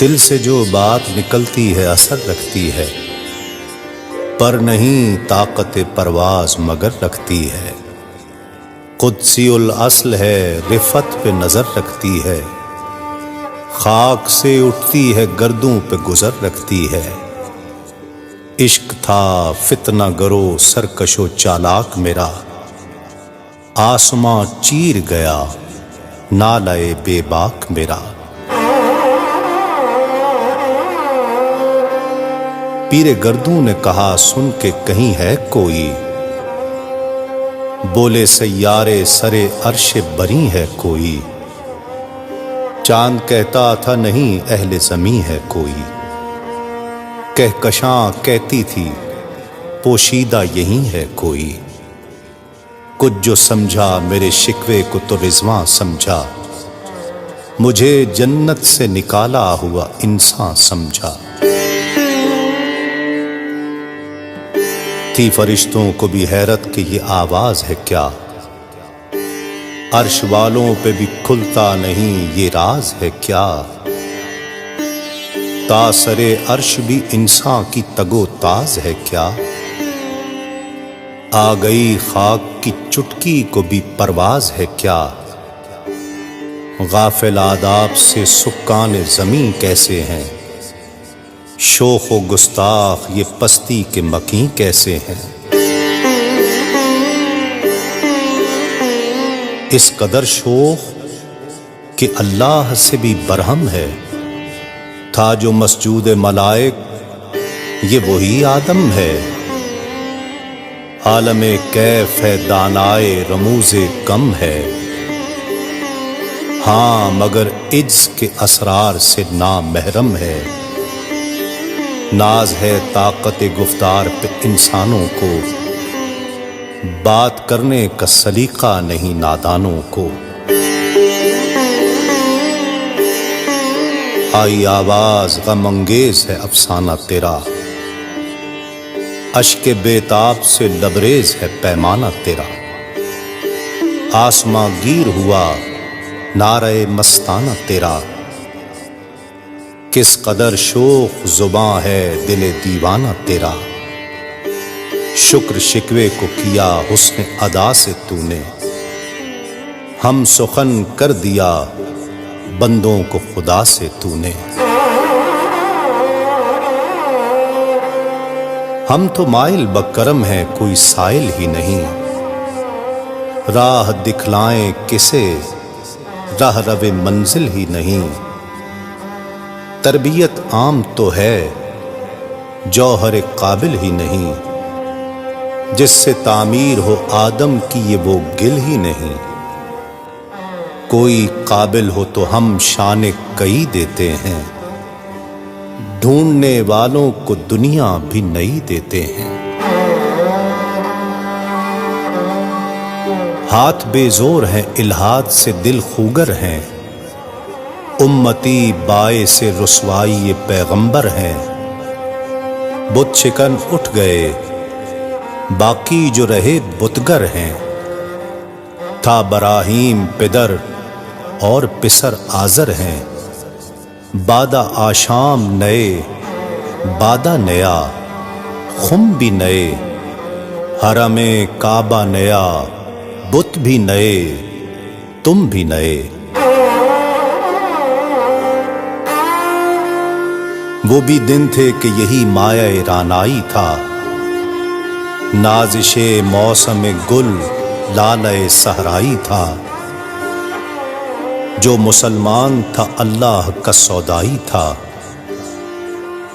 دل سے جو بات نکلتی ہے اثر رکھتی ہے، پر نہیں طاقت پرواز مگر رکھتی ہے۔ قدسی الاصل ہے، رفت پہ نظر رکھتی ہے، خاک سے اٹھتی ہے گردوں پہ گزر رکھتی ہے۔ عشق تھا فتنہ گرو سرکش و چالاک میرا، آسماں چیر گیا نالے بے باک میرا۔ پیر گردوں نے کہا سن کے کہیں ہے کوئی، بولے سیارے سرے عرش بری ہے کوئی۔ چاند کہتا تھا نہیں اہل زمیں ہے کوئی، کہکشاں کہتی تھی پوشیدہ یہیں ہے کوئی۔ کچھ جو سمجھا میرے شکوے کو تو رضواں سمجھا، مجھے جنت سے نکالا ہوا انسان سمجھا۔ تھی فرشتوں کو بھی حیرت کہ یہ آواز ہے کیا، عرش والوں پہ بھی کھلتا نہیں یہ راز ہے کیا۔ تاسرے عرش بھی انسان کی تگ و تاز ہے کیا، آ گئی خاک کی چٹکی کو بھی پرواز ہے کیا۔ غافل آداب سے سکان زمین کیسے ہیں، شوخ و گستاخ یہ پستی کے مکیں کیسے ہیں۔ اس قدر شوخ کہ اللہ سے بھی برہم ہے، تھا جو مسجود ملائک یہ وہی آدم ہے۔ عالم کیف ہے دانائے رموز کم ہے، ہاں مگر عجز کے اسرار سے نامحرم ہے۔ ناز ہے طاقت گفتار پہ انسانوں کو، بات کرنے کا سلیقہ نہیں نادانوں کو۔ آئی آواز غم انگیز ہے افسانہ تیرا، اشک بےتاب سے لبریز ہے پیمانہ تیرا۔ آسماں گیر ہوا نعرہ مستانہ تیرا، کس قدر شوخ زباں ہے دل دیوانہ تیرا۔ شکر شکوے کو کیا حسن ادا سے تو نے، ہم سخن کر دیا بندوں کو خدا سے تو نے۔ ہم تو مائل بکرم ہیں کوئی سائل ہی نہیں، راہ دکھلائیں کسے راہ رو منزل ہی نہیں۔ تربیت عام تو ہے جوہر قابل ہی نہیں، جس سے تعمیر ہو آدم کی یہ وہ گل ہی نہیں۔ کوئی قابل ہو تو ہم شان کئی دیتے ہیں، ڈھونڈنے والوں کو دنیا بھی نئی دیتے ہیں۔ ہاتھ بے زور ہیں الحاد سے دل خوگر ہیں، امتی باعث رسوائی پیغمبر ہیں۔ بت شکن اٹھ گئے باقی جو رہے بتگر ہیں، تھا براہیم پدر اور پسر آزر ہیں۔ بادہ آشام نئے بادہ نیا، خم بھی نئے، حرم کعبہ نیا، بت بھی نئے، تم بھی نئے۔ وہ بھی دن تھے کہ یہی مایہ رانائی تھا، نازش موسم گل لالہ صحرائی تھا۔ جو مسلمان تھا اللہ کا سودائی تھا،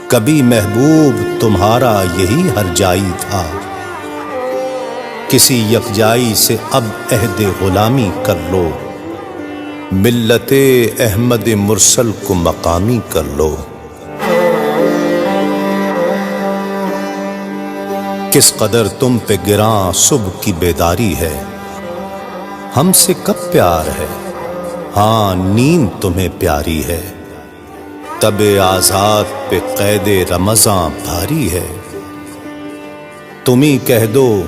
کبھی محبوب تمہارا یہی ہر جائی تھا۔ کسی یکجائی سے اب عہد غلامی کر لو، ملت احمد مرسل کو مقامی کر لو۔ کس قدر تم پہ گراں صبح کی بیداری ہے، ہم سے کب پیار ہے، ہاں نیند تمہیں پیاری ہے۔ تب آزاد پہ قید رمضاں بھاری ہے، تم ہی کہہ دو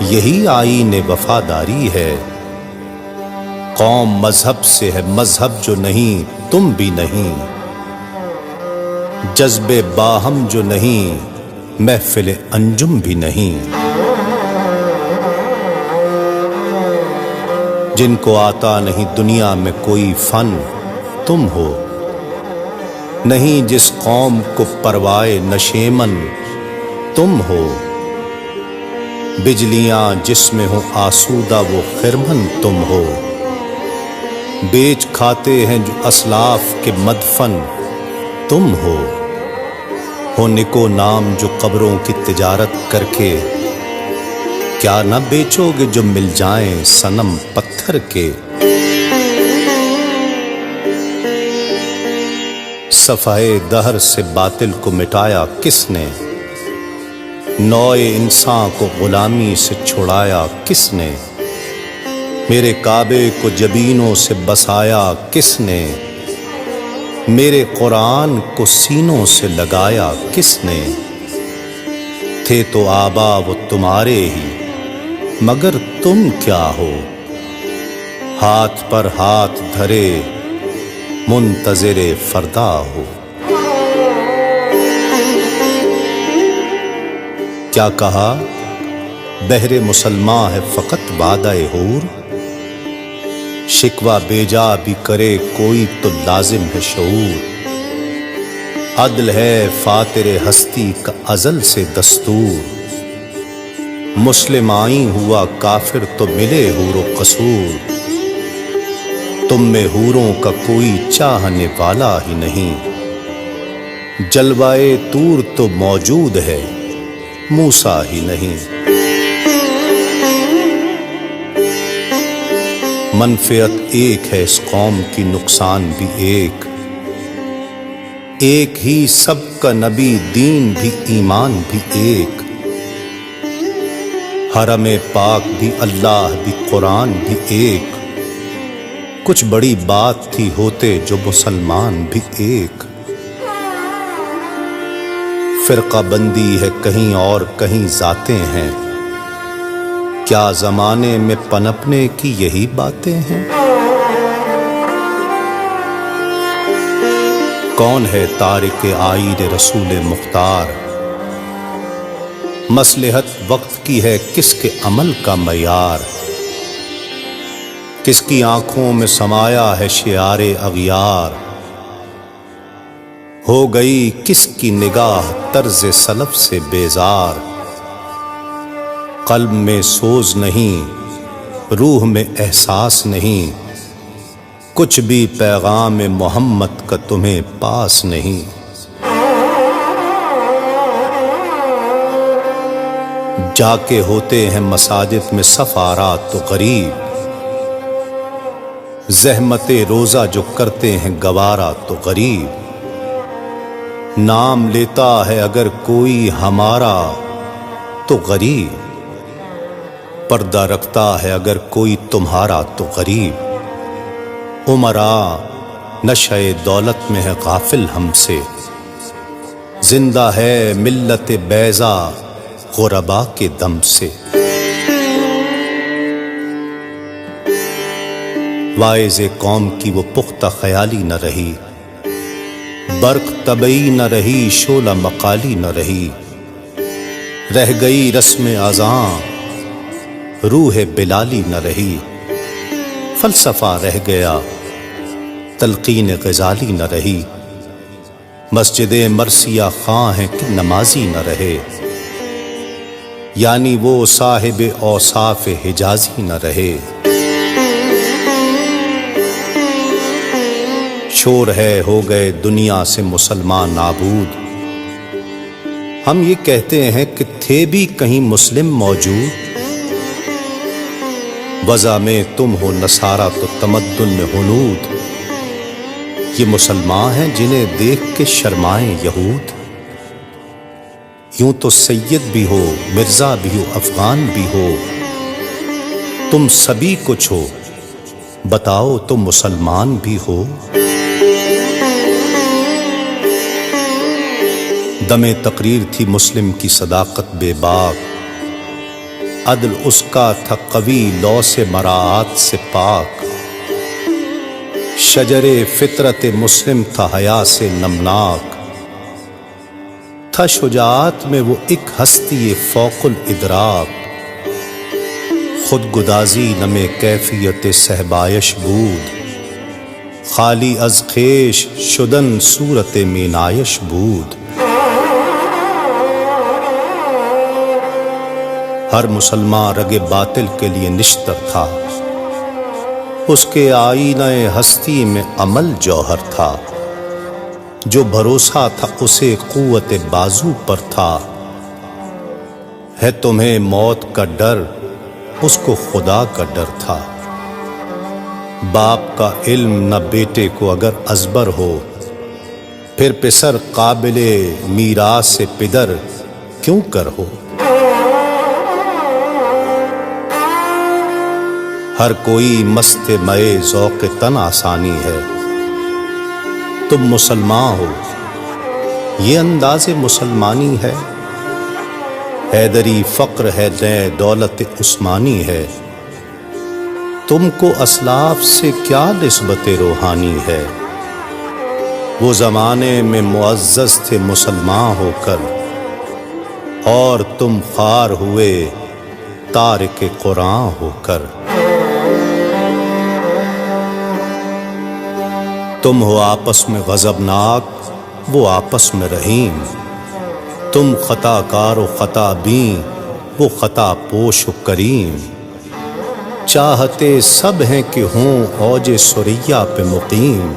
یہی آئین وفاداری ہے۔ قوم مذہب سے ہے، مذہب جو نہیں تم بھی نہیں، جذبے باہم جو نہیں محفل انجم بھی نہیں۔ جن کو آتا نہیں دنیا میں کوئی فن تم ہو، نہیں جس قوم کو پروائے نشیمن تم ہو، بجلیاں جس میں ہو آسودہ وہ خرمن تم ہو، بیچ کھاتے ہیں جو اسلاف کے مدفن تم ہو نکو نام جو قبروں کی تجارت کر کے، کیا نہ بیچو گے جو مل جائیں صنم پتھر کے۔ صفحے دہر سے باطل کو مٹایا کس نے، نوع انسان کو غلامی سے چھڑایا کس نے، میرے کعبے کو جبینوں سے بسایا کس نے، میرے قرآن کو سینوں سے لگایا کس نے، تھے تو آبا وہ تمہارے ہی مگر تم کیا ہو، ہاتھ پر ہاتھ دھرے منتظر فردا ہو۔ کیا کہا بہر مسلمان ہے فقط وعدہ حور، شکوہ بیجا بھی کرے کوئی تو لازم ہے شعور، عدل ہے فاتر ہستی کا ازل سے دستور، مسلم آئیں ہوا کافر تو ملے حور و قصور، تم میں حوروں کا کوئی چاہنے والا ہی نہیں، جلوائے طور تو موجود ہے موسیٰ ہی نہیں۔ منفعت ایک ہے اس قوم کی، نقصان بھی ایک، ایک ہی سب کا نبی، دین بھی ایمان بھی ایک، حرم پاک بھی اللہ بھی قرآن بھی ایک، کچھ بڑی بات تھی ہوتے جو مسلمان بھی ایک، فرقہ بندی ہے کہیں اور کہیں ذاتیں ہیں، کیا زمانے میں پنپنے کی یہی باتیں ہیں؟ کون ہے تارک آئین رسول مختار، مصلحت وقت کی ہے کس کے عمل کا معیار، کس کی آنکھوں میں سمایا ہے شعار اغیار، ہو گئی کس کی نگاہ طرز سلف سے بیزار، قلب میں سوز نہیں روح میں احساس نہیں، کچھ بھی پیغام محمد کا تمہیں پاس نہیں۔ جا کے ہوتے ہیں مساجد میں صف آرا تو غریب، زحمت روزہ جو کرتے ہیں گوارا تو غریب، نام لیتا ہے اگر کوئی ہمارا تو غریب، پردہ رکھتا ہے اگر کوئی تمہارا تو غریب، عمرا نشہ دولت میں ہے غافل ہم سے، زندہ ہے ملت بیضا غربا کے دم سے۔ واعظ قوم کی وہ پختہ خیالی نہ رہی، برق طبعی نہ رہی، شعلہ مقالی نہ رہی، رہ گئی رسم اذاں روح بلالی نہ رہی، فلسفہ رہ گیا تلقین غزالی نہ رہی، مسجد مرثیہ خواں ہیں کہ نمازی نہ رہے، یعنی وہ صاحب اوصاف حجازی نہ رہے۔ شور ہے ہو گئے دنیا سے مسلمان نابود، ہم یہ کہتے ہیں کہ تھے بھی کہیں مسلم موجود، وضع میں تم ہو نصارہ تو تمدن میں ہنود، یہ مسلمان ہیں جنہیں دیکھ کے شرمائیں یہود، یوں تو سید بھی ہو مرزا بھی ہو افغان بھی ہو، تم سبھی کچھ ہو بتاؤ تو مسلمان بھی ہو۔ دم تقریر تھی مسلم کی صداقت بے باک، عدل اس کا تھا قوی لو سے مراعات سے پاک، شجر فطرت مسلم تھا حیا سے نمناک، تھا شجاعت میں وہ ایک ہستی فوق الادراک، خود گدازی نمے کیفیت صہبایش بود، خالی از خیش شدن صورت مینایش بود۔ ہر مسلمان رگ باطل کے لیے نشتر تھا، اس کے آئینہ ہستی میں عمل جوہر تھا، جو بھروسہ تھا اسے قوت بازو پر تھا۔ ہے تمہیں موت کا ڈر، اس کو خدا کا ڈر تھا۔ باپ کا علم نہ بیٹے کو اگر ازبر ہو، پھر پسر قابل میراث پدر کیوں کر ہو۔ ہر کوئی مست مئے ذوق تن آسانی ہے، تم مسلمان ہو یہ انداز مسلمانی ہے۔ حیدری فقر ہے نئے دولت عثمانی ہے، تم کو اسلاف سے کیا نسبت روحانی ہے۔ وہ زمانے میں معزز تھے مسلمان ہو کر، اور تم خوار ہوئے تارک قرآن ہو کر۔ تم ہو آپس میں غضبناک، وہ آپس میں رحیم، تم خطا کار و خطا بین، وہ خطا پوش و کریم۔ چاہتے سب ہیں کہ ہوں اوج سریا پہ مقیم،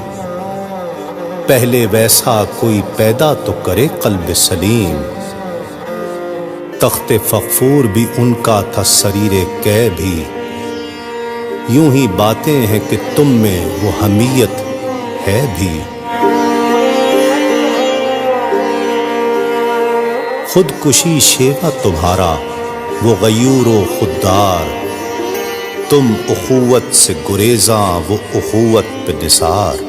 پہلے ویسا کوئی پیدا تو کرے قلب سلیم۔ تخت فغفور بھی ان کا تھا سریر کہ بھی، یوں ہی باتیں ہیں کہ تم میں وہ حمیت ہے بھی۔ خود کشی شیوا تمہارا وہ غیور و خوددار، تم اخوت سے گریزاں وہ اخوت پہ نثار۔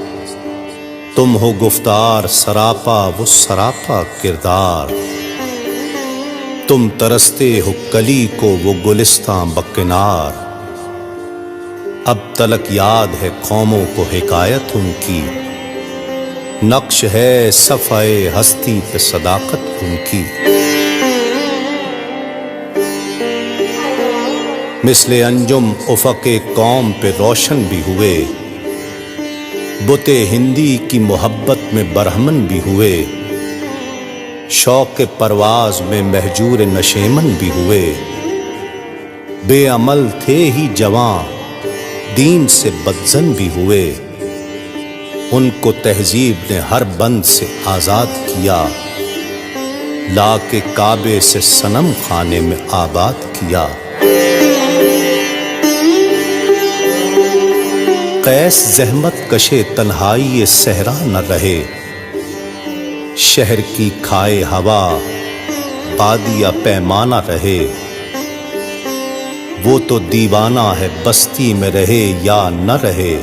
تم ہو گفتار سراپا وہ سراپا کردار، تم ترستے ہو کلی کو وہ گلستاں بکنار۔ اب تلک یاد ہے قوموں کو حکایت ان کی، نقش ہے صفحۂ ہستی پہ صداقت ان کی۔ مثل انجم افق قوم پہ روشن بھی ہوئے، بت ہندی کی محبت میں برہمن بھی ہوئے، شوق پرواز میں مہجور نشیمن بھی ہوئے۔ بے عمل تھے ہی جوان دین سے بدزن بھی ہوئے، ان کو تہذیب نے ہر بند سے آزاد کیا، لا کے کعبے سے صنم خانے میں آباد کیا۔ قیس زحمت کشے تنہائی صحرا نہ رہے، شہر کی کھائے ہوا بادیا پیمانہ رہے۔ وہ تو دیوانہ ہے بستی میں رہے یا نہ رہے،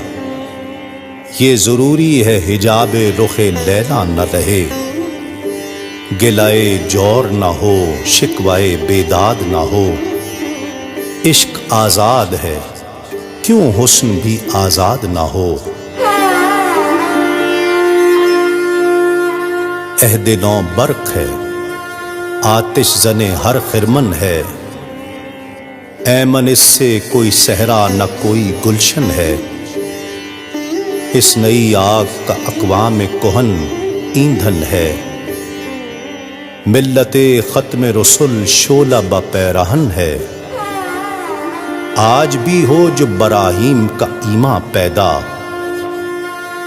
یہ ضروری ہے حجاب رخ لیلا نہ رہے۔ گلائے جور نہ ہو شکوائے بیداد نہ ہو، عشق آزاد ہے کیوں حسن بھی آزاد نہ ہو۔ عہد نو برق ہے آتش زنے ہر خرمن ہے، ایمن اس سے کوئی صحرا نہ کوئی گلشن ہے۔ اس نئی آگ کا اقوام کہن ایندھن ہے، ملت ختم رسل شعلہ با پیرہن ہے۔ آج بھی ہو جو براہیم کا ایماں پیدا،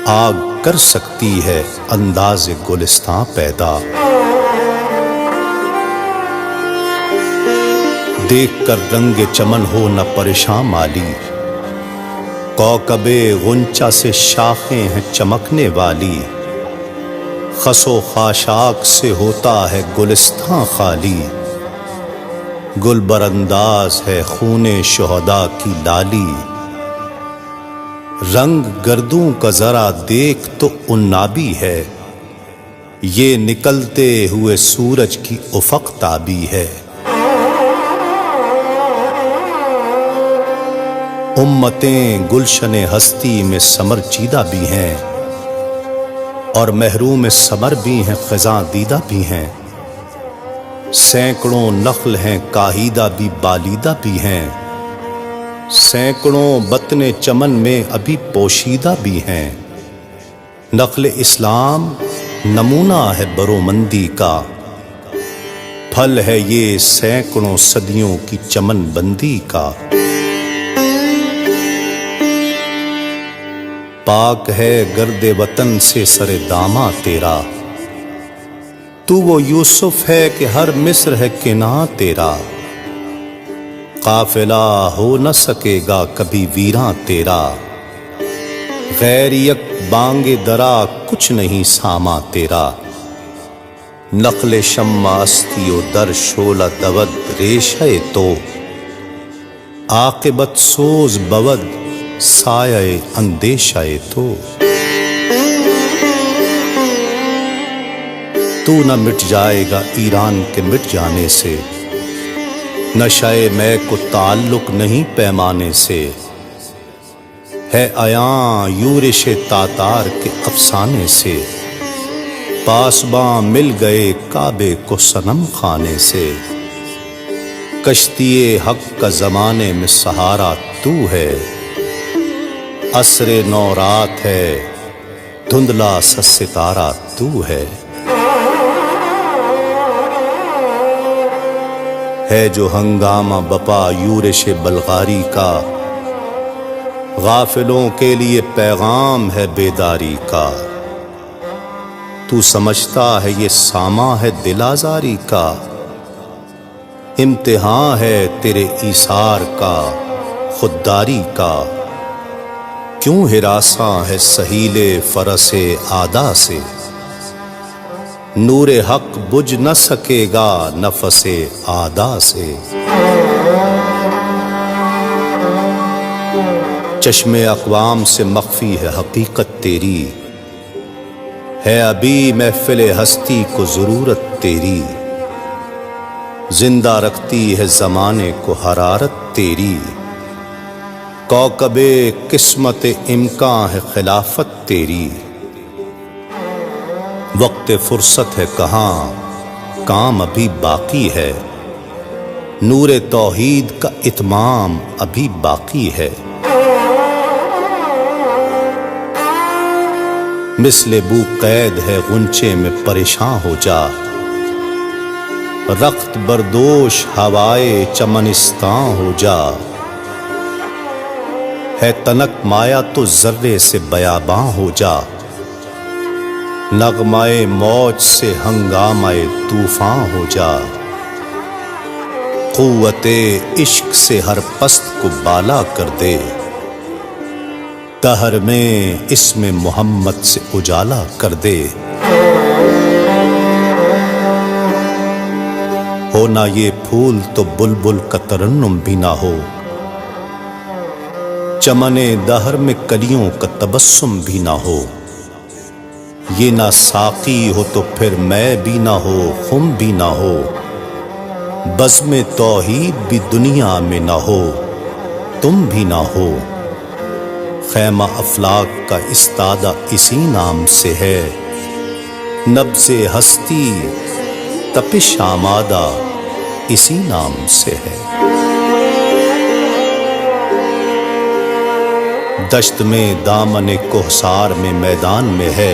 آگ کر سکتی ہے انداز گلستاں پیدا۔ دیکھ کر رنگ چمن ہو نہ پریشان مالی، کوکب غنچہ سے شاخیں ہیں چمکنے والی۔ خس و خاشاک سے ہوتا ہے گلستاں خالی، گل برانداز ہے خون شہداء کی لالی۔ رنگ گردوں کا ذرا دیکھ تو عنابی ہے، یہ نکلتے ہوئے سورج کی افق تابی ہے۔ امتیں گلشن ہستی میں سمر چیدہ بھی ہیں اور محروم ثمر بھی ہیں، خزاں دیدہ بھی ہیں۔ سینکڑوں نخل ہیں کاہیدہ بھی بالیدہ بھی ہیں، سینکڑوں بطن چمن میں ابھی پوشیدہ بھی ہیں۔ نخل اسلام نمونہ ہے برومندی کا، پھل ہے یہ سینکڑوں صدیوں کی چمن بندی کا۔ پاک ہے گرد وطن سے سر داماں تیرا، تو وہ یوسف ہے کہ ہر مصر ہے کناں تیرا۔ قافلہ ہو نہ سکے گا کبھی ویراں تیرا، غیر یک بانگ درا کچھ نہیں ساما تیرا۔ نخل شمع استی و در شعلہ دود ریشہ تو، عاقبت سوز بود سایہ اندیشہ تو۔ تو نہ مٹ جائے گا ایران کے مٹ جانے سے، نشہ میں کو تعلق نہیں پیمانے سے۔ ہے عیاں یورش تاتار کے افسانے سے، پاسباں مل گئے کعبے کو صنم خانے سے۔ کشتی حق کا زمانے میں سہارا تو ہے، عصر نو رات ہے دھندلا سا ستارہ تو ہے۔ ہے جو ہنگامہ بپا یورش بلغاری کا، غافلوں کے لیے پیغام ہے بیداری کا۔ تو سمجھتا ہے یہ ساما ہے دل آزاری کا، امتحان ہے تیرے ایثار کا خودداری کا۔ کیوں ہراساں ہے سہیل فرس آدا سے، نور حق بجھ نہ سکے گا نفس آدا سے۔ چشم اقوام سے مخفی ہے حقیقت تیری، ہے ابھی محفل ہستی کو ضرورت تیری۔ زندہ رکھتی ہے زمانے کو حرارت تیری، کوكب قسمت امکان ہے خلافت تیری۔ وقت فرصت ہے کہاں کام ابھی باقی ہے، نور توحید کا اتمام ابھی باقی ہے۔ مثل بو قید ہے غنچے میں پریشاں ہو جا، رخت بردوش ہوائے چمنستاں ہو جا۔ ہے تنک مایا تو ذرے سے بیاباں ہو جا، نغمائے موج سے ہنگامائے طوفاں ہو جا۔ قوت عشق سے ہر پست کو بالا کر دے، دہر میں اسم محمد سے اجالا کر دے۔ ہونا یہ پھول تو بلبل کا ترنم بھی نہ ہو، چمن دہر میں کلیوں کا تبسم بھی نہ ہو۔ یہ نہ ساقی ہو تو پھر میں بھی نہ ہو، خم بھی نہ ہو، بزم توحید بھی دنیا میں نہ ہو، تم بھی نہ ہو۔ خیمہ افلاک کا استادہ اسی نام سے ہے، نبض ہستی تپش آمادہ اسی نام سے ہے۔ دشت میں دامن کوہسار میں میدان میں ہے،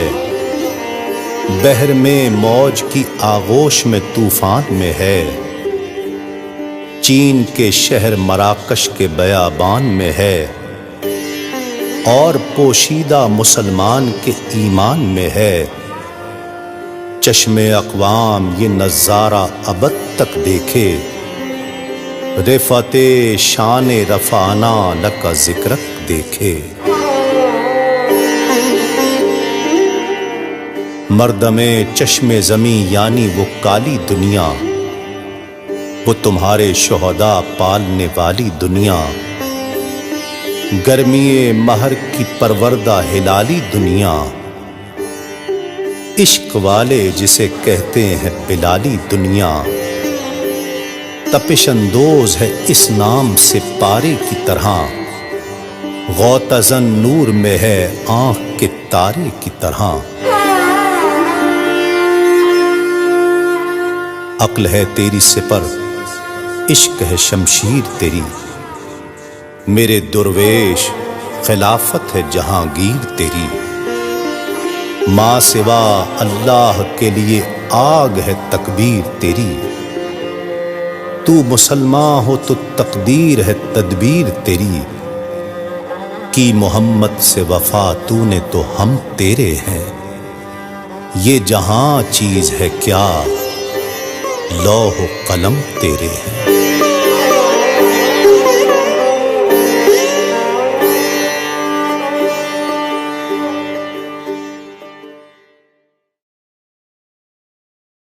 بحر میں موج کی آغوش میں طوفان میں ہے۔ چین کے شہر مراکش کے بیابان میں ہے، اور پوشیدہ مسلمان کے ایمان میں ہے۔ چشم اقوام یہ نظارہ ابد تک دیکھے، رفعت شان رفعنا لک ذکرک دیکھے۔ مردم چشم زمیں یعنی وہ کالی دنیا، وہ تمہارے شہداء پالنے والی دنیا۔ گرمی مہر کی پروردہ ہلالی دنیا، عشق والے جسے کہتے ہیں بلالی دنیا۔ تپش اندوز ہے اس نام سے پارے کی طرح، غوطہ-زن نور میں ہے آنکھ کے تارے کی طرح، عقل ہے تیری سپر عشق ہے شمشیر تیری، میرے درویش خلافت ہے جہانگیر تیری، ماں سوا اللہ کے لیے آگ ہے تکبیر تیری، تو مسلمان ہو تو تقدیر ہے تدبیر تیری، کی محمد سے وفا تو نے تو ہم تیرے ہیں، یہ جہاں چیز ہے کیا لوح و قلم تیرے ہیں۔